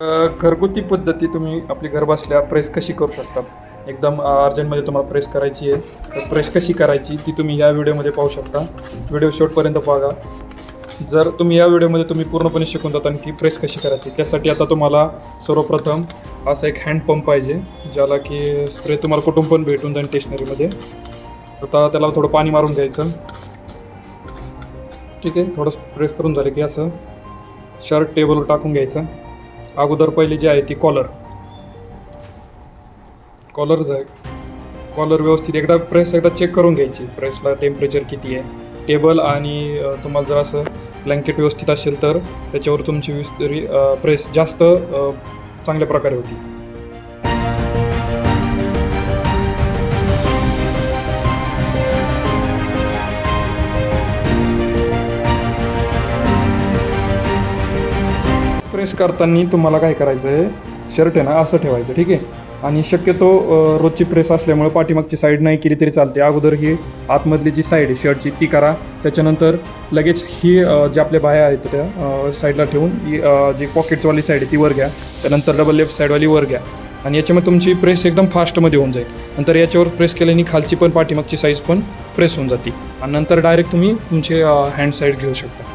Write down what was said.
घरगुती पद्धती तुम्ही आपली घर बसल्या प्रेस कशी करू शकता. एकदम अर्जंटमध्ये तुम्हाला प्रेस करायची आहे तर प्रेस कशी करायची ती तुम्ही या व्हिडिओमध्ये पाहू शकता. व्हिडिओ शेवटपर्यंत बघा. जर तुम्ही या व्हिडिओमध्ये तुम्ही पूर्णपणे शिकून जाता की प्रेस कशी करायची. त्यासाठी आता तुम्हाला सर्वप्रथम असा एक हँडपंप पाहिजे ज्याला की स्प्रे तुम्हाला कुठून पण भेटून जाईल स्टेशनरीमध्ये. आता त्याला थोडं पाणी मारून घ्यायचं. ठीक आहे, थोडं प्रेस करून झालं की असं शर्ट टेबलवर टाकून घ्यायचं. अगोदर पहिली जी आहे ती कॉलर आहे. कॉलर व्यवस्थित एकदा चेक करून घ्यायची. प्रेसला टेम्परेचर किती आहे. टेबल आणि तुम्हाला जर असं ब्लँकेट व्यवस्थित असेल तर त्याच्यावर तुमची प्रेस जास्त चांगल्या प्रकारे होती. प्रेस करताना तुम्हाला काय करायचं आहे, शर्ट आहे ना असं ठेवायचं. ठीक आहे, आणि शक्यतो रोजची प्रेस असल्यामुळे पाठीमागची साईड नाही केली तरी चालते. अगोदर ही आतमधली जी साईड आहे शर्टची ती करा. त्याच्यानंतर लगेच ही जी आपल्या बाह्या आहेत त्या साईडला ठेवून ही जी पॉकेटवाली साईड आहे ती वर घ्या. त्यानंतर डबल लेफ्ट साईडवाली वर घ्या आणि याच्यामध्ये तुमची प्रेस एकदम फास्टमध्ये होऊन जाईल. नंतर याच्यावर प्रेस केल्याने खालची पण पाठीमागची साईज पण प्रेस होऊन जाते आणि नंतर डायरेक्ट तुम्ही तुमचे हँड साईड घेऊ शकता.